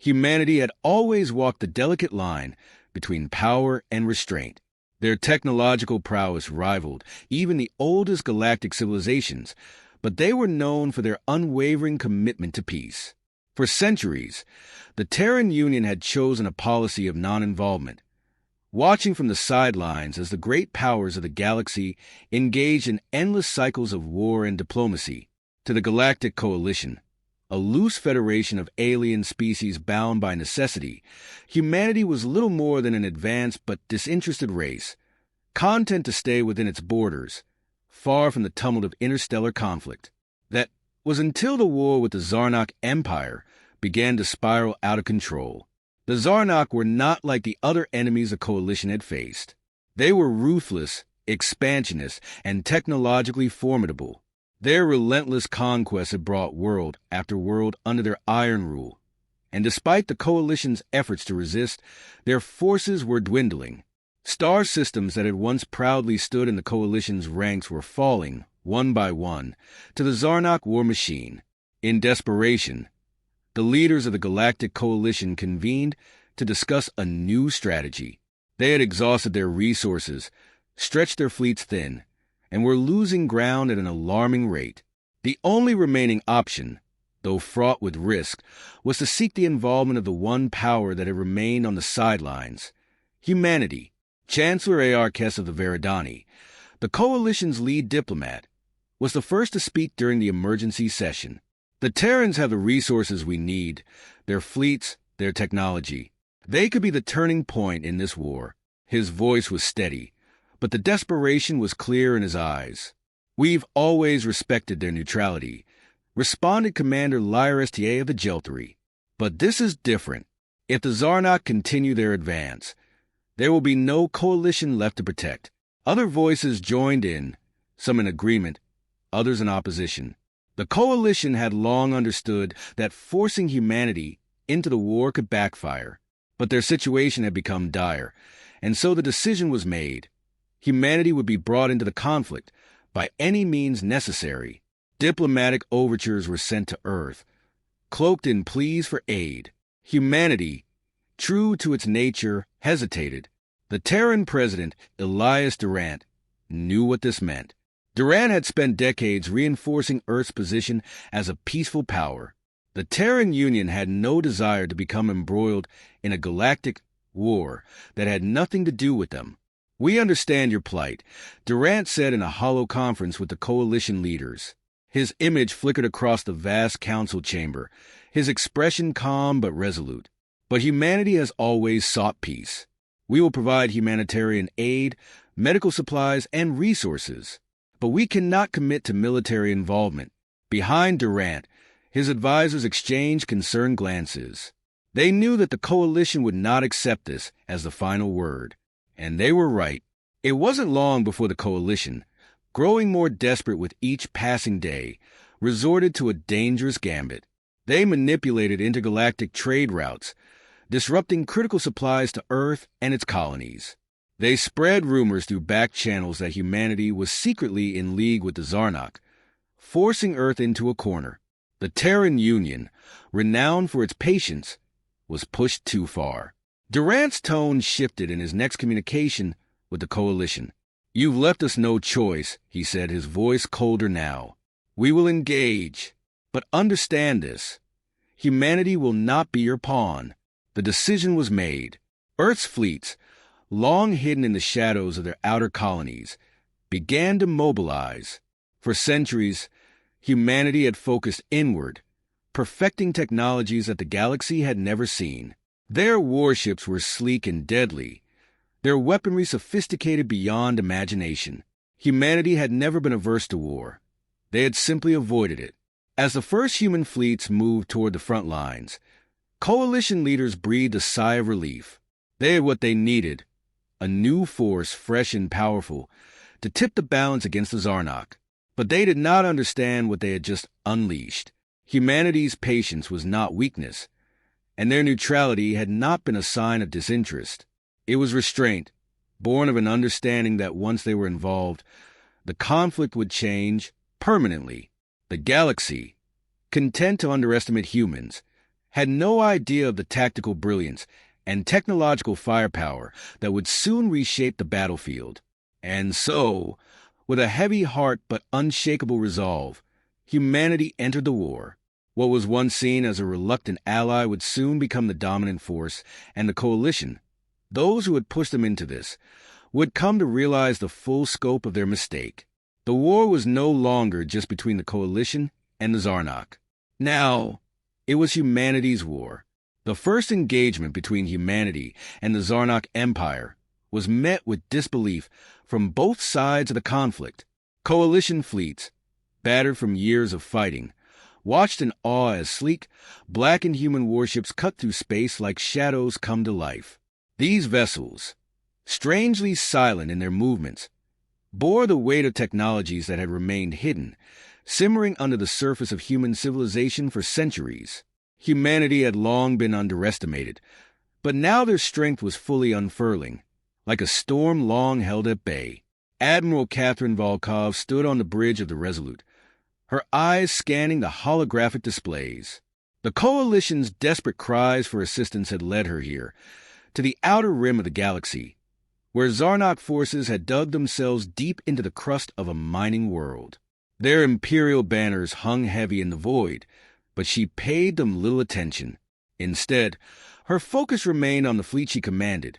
Humanity had always walked the delicate line between power and restraint. Their technological prowess rivaled even the oldest galactic civilizations, but they were known for their unwavering commitment to peace. For centuries, the Terran Union had chosen a policy of non-involvement, watching from the sidelines as the great powers of the galaxy engaged in endless cycles of war and diplomacy. To the Galactic Coalition, a loose federation of alien species bound by necessity, humanity was little more than an advanced but disinterested race, content to stay within its borders, far from the tumult of interstellar conflict. That was until the war with the Zarnak Empire began to spiral out of control. The Zarnak were not like the other enemies the Coalition had faced. They were ruthless, expansionist, and technologically formidable. Their relentless conquest had brought world after world under their iron rule, and despite the Coalition's efforts to resist, their forces were dwindling. Star systems that had once proudly stood in the Coalition's ranks were falling, one by one, to the Zarnak war machine. In desperation, the leaders of the Galactic Coalition convened to discuss a new strategy. They had exhausted their resources, stretched their fleets thin, and were losing ground at an alarming rate. The only remaining option, though fraught with risk, was to seek the involvement of the one power that had remained on the sidelines: humanity. Chancellor Aarkes of the Veridani, the Coalition's lead diplomat, was the first to speak during the emergency session. The Terrans have the resources we need, their fleets, their technology. They could be the turning point in this war. His voice was steady, but the desperation was clear in his eyes. We've always respected their neutrality, responded Commander Lyra Estier of the Jeltari. But this is different. If the Zarnak continue their advance, there will be no Coalition left to protect. Other voices joined in, some in agreement, others in opposition. The Coalition had long understood that forcing humanity into the war could backfire, but their situation had become dire, and so the decision was made. Humanity would be brought into the conflict by any means necessary. Diplomatic overtures were sent to Earth, cloaked in pleas for aid. Humanity, true to its nature, hesitated. The Terran president, Elias Durant, knew what this meant. Durant had spent decades reinforcing Earth's position as a peaceful power. The Terran Union had no desire to become embroiled in a galactic war that had nothing to do with them. "We understand your plight," Durant said in a hollow conference with the Coalition leaders. His image flickered across the vast council chamber, his expression calm but resolute. "But humanity has always sought peace. We will provide humanitarian aid, medical supplies, and resources. But we cannot commit to military involvement." Behind Durant, his advisors exchanged concerned glances. They knew that the Coalition would not accept this as the final word. And they were right. It wasn't long before the Coalition, growing more desperate with each passing day, resorted to a dangerous gambit. They manipulated intergalactic trade routes, disrupting critical supplies to Earth and its colonies. They spread rumors through back channels that humanity was secretly in league with the Zarnak, forcing Earth into a corner. The Terran Union, renowned for its patience, was pushed too far. Durant's tone shifted in his next communication with the Coalition. "You've left us no choice," he said, his voice colder now. "We will engage, but understand this. Humanity will not be your pawn." The decision was made. Earth's fleets, long hidden in the shadows of their outer colonies, began to mobilize. For centuries, humanity had focused inward, perfecting technologies that the galaxy had never seen. Their warships were sleek and deadly, their weaponry sophisticated beyond imagination. Humanity had never been averse to war. They had simply avoided it. As the first human fleets moved toward the front lines, Coalition leaders breathed a sigh of relief. They had what they needed, a new force, fresh and powerful, to tip the balance against the Zarnak. But they did not understand what they had just unleashed. Humanity's patience was not weakness, and their neutrality had not been a sign of disinterest. It was restraint, born of an understanding that once they were involved, the conflict would change permanently. The galaxy, content to underestimate humans, had no idea of the tactical brilliance and technological firepower that would soon reshape the battlefield. And so, with a heavy heart but unshakable resolve, humanity entered the war. What was once seen as a reluctant ally would soon become the dominant force, and the coalition, those who had pushed them into this, would come to realize the full scope of their mistake. The war was no longer just between the coalition and the Zarnak. Now, it was humanity's war. The first engagement between humanity and the Zarnak Empire was met with disbelief from both sides of the conflict. Coalition fleets, battered from years of fighting, watched in awe as sleek, black Inhuman warships cut through space like shadows come to life. These vessels, strangely silent in their movements, bore the weight of technologies that had remained hidden, simmering under the surface of human civilization for centuries. Humanity had long been underestimated, but now their strength was fully unfurling, like a storm long held at bay. Admiral Catherine Volkov stood on the bridge of the Resolute, her eyes scanning the holographic displays. The Coalition's desperate cries for assistance had led her here, to the outer rim of the galaxy, where Zarnak forces had dug themselves deep into the crust of a mining world. Their imperial banners hung heavy in the void, but she paid them little attention. Instead, her focus remained on the fleet she commanded,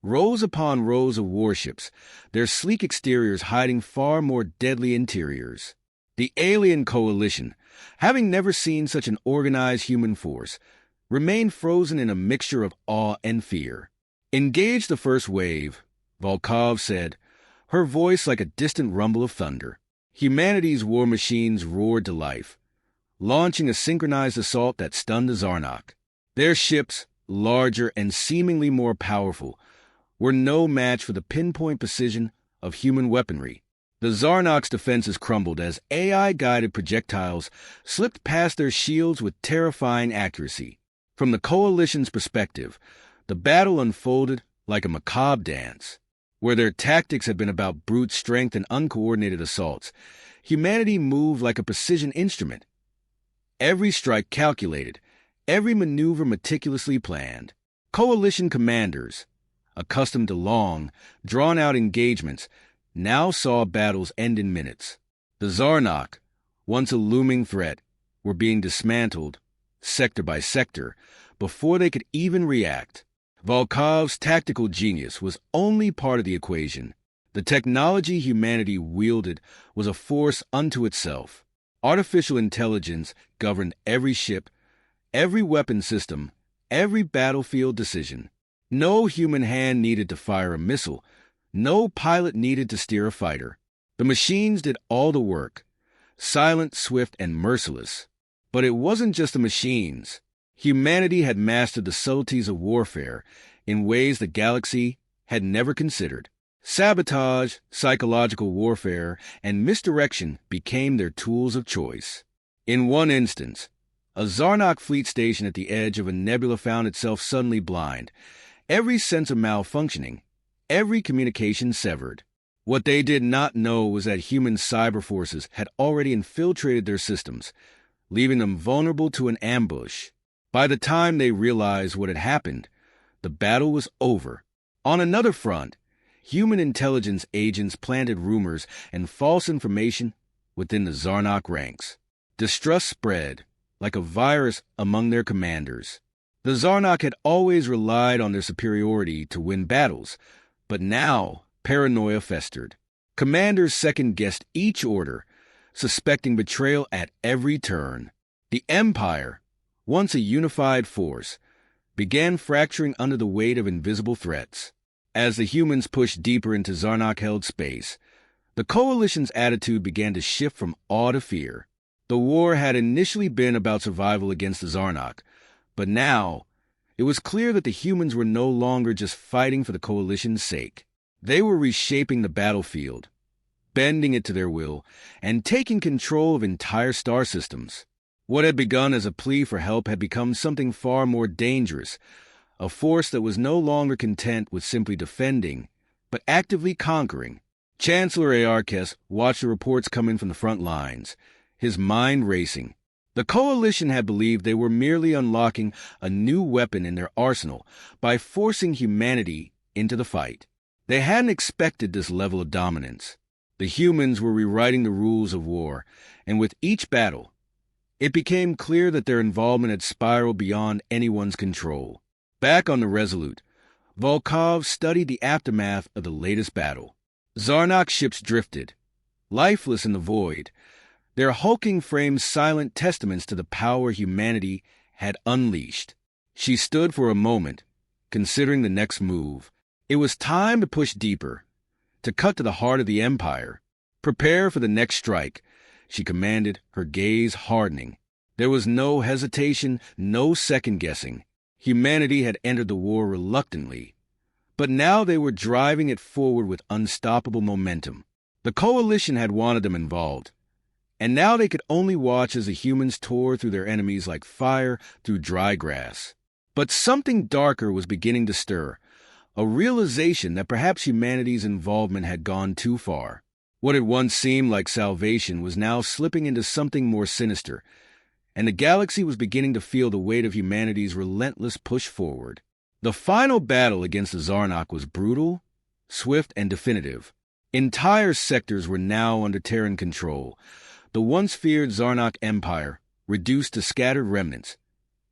rows upon rows of warships, their sleek exteriors hiding far more deadly interiors. The alien coalition, having never seen such an organized human force, remained frozen in a mixture of awe and fear. "Engage the first wave," Volkov said, her voice like a distant rumble of thunder. Humanity's war machines roared to life, launching a synchronized assault that stunned the Zarnak. Their ships, larger and seemingly more powerful, were no match for the pinpoint precision of human weaponry. The Zarnak's defenses crumbled as AI-guided projectiles slipped past their shields with terrifying accuracy. From the Coalition's perspective, the battle unfolded like a macabre dance. Where their tactics had been about brute strength and uncoordinated assaults, humanity moved like a precision instrument. Every strike calculated, every maneuver meticulously planned. Coalition commanders, accustomed to long, drawn-out engagements, now saw battles end in minutes. The Zarnak, once a looming threat, were being dismantled, sector by sector, before they could even react. Volkov's tactical genius was only part of the equation. The technology humanity wielded was a force unto itself. Artificial intelligence governed every ship, every weapon system, every battlefield decision. No human hand needed to fire a missile. No pilot needed to steer a fighter. The machines did all the work, silent, swift, and merciless. But it wasn't just the machines. Humanity had mastered the subtleties of warfare in ways the galaxy had never considered. Sabotage, psychological warfare, and misdirection became their tools of choice. In one instance, a Zarnak fleet station at the edge of a nebula found itself suddenly blind, every sensor malfunctioning, every communication severed. What they did not know was that human cyber forces had already infiltrated their systems, leaving them vulnerable to an ambush. By the time they realized what had happened, the battle was over. On another front, human intelligence agents planted rumors and false information within the Zarnak ranks. Distrust spread like a virus among their commanders. The Zarnak had always relied on their superiority to win battles, but now paranoia festered. Commanders second-guessed each order, suspecting betrayal at every turn. The Empire, once a unified force, began fracturing under the weight of invisible threats. As the humans pushed deeper into Zarnak-held space, the Coalition's attitude began to shift from awe to fear. The war had initially been about survival against the Zarnak, but now it was clear that the humans were no longer just fighting for the Coalition's sake. They were reshaping the battlefield, bending it to their will, and taking control of entire star systems. What had begun as a plea for help had become something far more dangerous, a force that was no longer content with simply defending, but actively conquering. Chancellor Aarkes watched the reports come in from the front lines, his mind racing. The Coalition had believed they were merely unlocking a new weapon in their arsenal by forcing humanity into the fight. They hadn't expected this level of dominance. The humans were rewriting the rules of war, and with each battle, it became clear that their involvement had spiraled beyond anyone's control. Back on the Resolute, Volkov studied the aftermath of the latest battle. Zarnok ships drifted, lifeless in the void, their hulking frames silent testaments to the power humanity had unleashed. She stood for a moment, considering the next move. It was time to push deeper, to cut to the heart of the Empire. Prepare for the next strike, she commanded, her gaze hardening. There was no hesitation, no second-guessing. Humanity had entered the war reluctantly, but now they were driving it forward with unstoppable momentum. The Coalition had wanted them involved, and now they could only watch as the humans tore through their enemies like fire through dry grass. But something darker was beginning to stir, a realization that perhaps humanity's involvement had gone too far. What had once seemed like salvation was now slipping into something more sinister, and the galaxy was beginning to feel the weight of humanity's relentless push forward. The final battle against the Zarnok was brutal, swift, and definitive. Entire sectors were now under Terran control. The once feared Zarnok Empire, reduced to scattered remnants,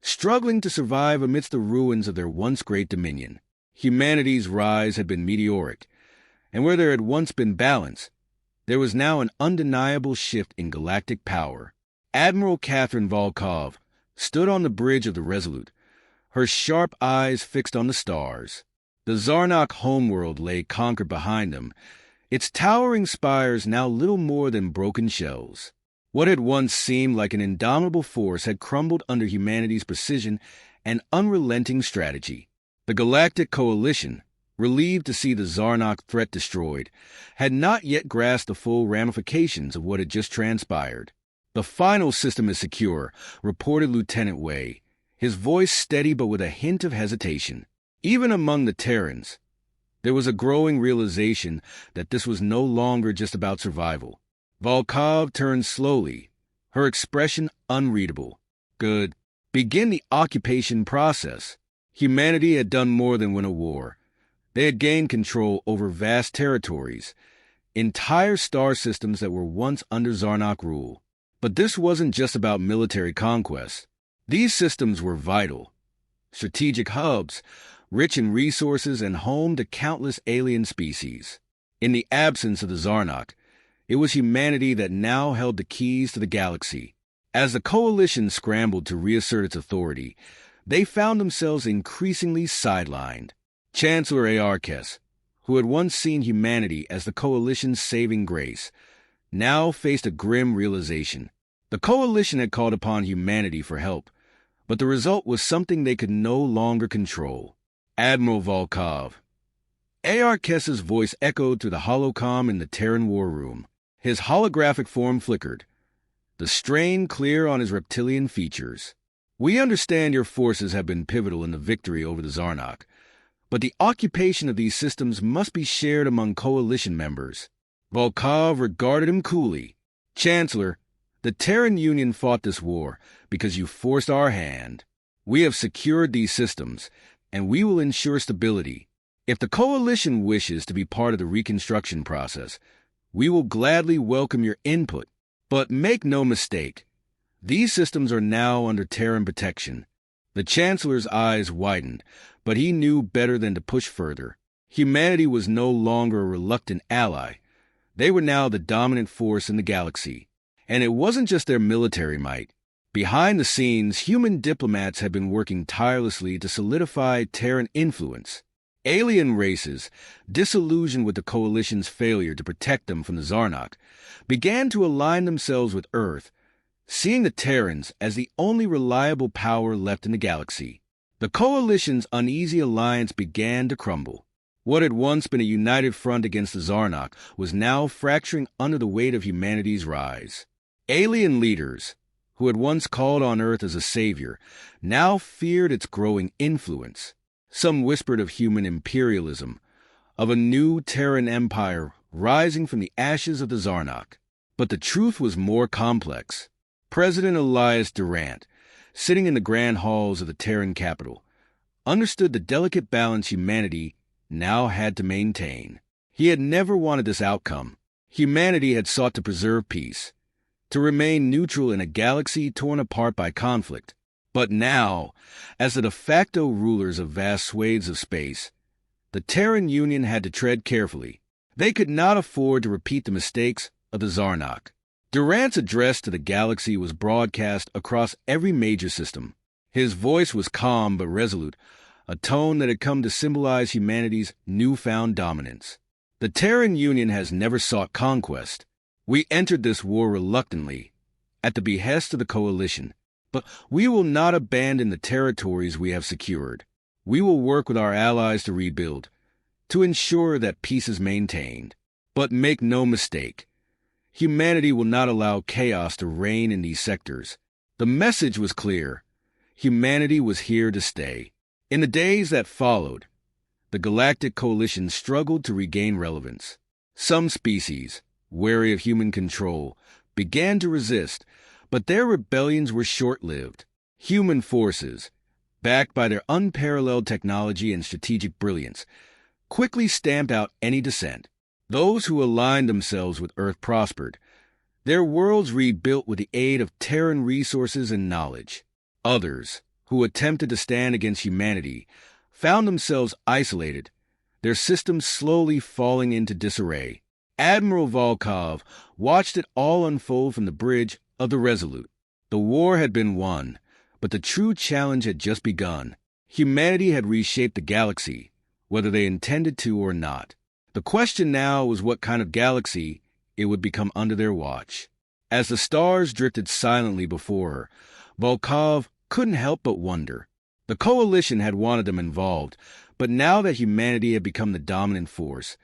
struggling to survive amidst the ruins of their once great dominion. Humanity's rise had been meteoric, and where there had once been balance, there was now an undeniable shift in galactic power. Admiral Catherine Volkov stood on the bridge of the Resolute, her sharp eyes fixed on the stars. The Zarnok homeworld lay conquered behind them, its towering spires now little more than broken shells. What had once seemed like an indomitable force had crumbled under humanity's precision and unrelenting strategy. The Galactic Coalition, relieved to see the Zarnok threat destroyed, had not yet grasped the full ramifications of what had just transpired. "The final system is secure," reported Lieutenant Wei, his voice steady but with a hint of hesitation. Even among the Terrans, there was a growing realization that this was no longer just about survival. Volkov turned slowly, her expression unreadable. "Good. Begin the occupation process." Humanity had done more than win a war. They had gained control over vast territories, entire star systems that were once under Zarnok rule. But this wasn't just about military conquest. These systems were vital, strategic hubs, rich in resources and home to countless alien species. In the absence of the Zarnok, it was humanity that now held the keys to the galaxy. As the Coalition scrambled to reassert its authority, they found themselves increasingly sidelined. Chancellor Aarkes, who had once seen humanity as the Coalition's saving grace, now faced a grim realization. The Coalition had called upon humanity for help, but the result was something they could no longer control. "Admiral Volkov." Aarkes's voice echoed through the holocom in the Terran war room. His holographic form flickered, the strain clear on his reptilian features. "We understand your forces have been pivotal in the victory over the Zarnok, but the occupation of these systems must be shared among Coalition members." Volkov regarded him coolly. "Chancellor, the Terran Union fought this war because you forced our hand. We have secured these systems, and we will ensure stability. If the Coalition wishes to be part of the reconstruction process, we will gladly welcome your input. But make no mistake, these systems are now under Terran protection." The Chancellor's eyes widened, but he knew better than to push further. Humanity was no longer a reluctant ally. They were now the dominant force in the galaxy. And it wasn't just their military might. Behind the scenes, human diplomats had been working tirelessly to solidify Terran influence. Alien races, disillusioned with the Coalition's failure to protect them from the Zarnok, began to align themselves with Earth, seeing the Terrans as the only reliable power left in the galaxy. The Coalition's uneasy alliance began to crumble. What had once been a united front against the Zarnok was now fracturing under the weight of humanity's rise. Alien leaders, who had once called on Earth as a savior, now feared its growing influence. Some whispered of human imperialism, of a new Terran empire rising from the ashes of the Zarnok. But the truth was more complex. President Elias Durant, sitting in the grand halls of the Terran capital, understood the delicate balance humanity now had to maintain. He had never wanted this outcome. Humanity had sought to preserve peace, to remain neutral in a galaxy torn apart by conflict. But now, as the de facto rulers of vast swathes of space, the Terran Union had to tread carefully. They could not afford to repeat the mistakes of the Zarnok. Durant's address to the galaxy was broadcast across every major system. His voice was calm but resolute, a tone that had come to symbolize humanity's newfound dominance. The Terran Union has never sought conquest. We entered this war reluctantly, at the behest of the Coalition, but we will not abandon the territories we have secured. We will work with our allies to rebuild, to ensure that peace is maintained. But make no mistake, humanity will not allow chaos to reign in these sectors. The message was clear. Humanity was here to stay. In the days that followed, the Galactic Coalition struggled to regain relevance. Some species, wary of human control, began to resist, but their rebellions were short-lived. Human forces, backed by their unparalleled technology and strategic brilliance, quickly stamped out any dissent. Those who aligned themselves with Earth prospered, their worlds rebuilt with the aid of Terran resources and knowledge. Others, who attempted to stand against humanity, found themselves isolated, their systems slowly falling into disarray. Admiral Volkov watched it all unfold from the bridge of the Resolute. The war had been won, but the true challenge had just begun. Humanity had reshaped the galaxy, whether they intended to or not. The question now was what kind of galaxy it would become under their watch. As the stars drifted silently before her, Volkov couldn't help but wonder. The Coalition had wanted them involved, but now that humanity had become the dominant force,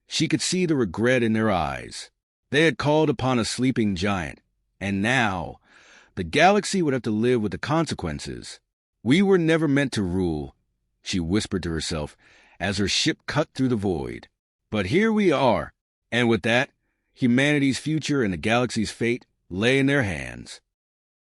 she could see the regret in their eyes. They had called upon a sleeping giant, and now the galaxy would have to live with the consequences. We were never meant to rule, she whispered to herself as her ship cut through the void. But here we are, and with that, humanity's future and the galaxy's fate lay in their hands.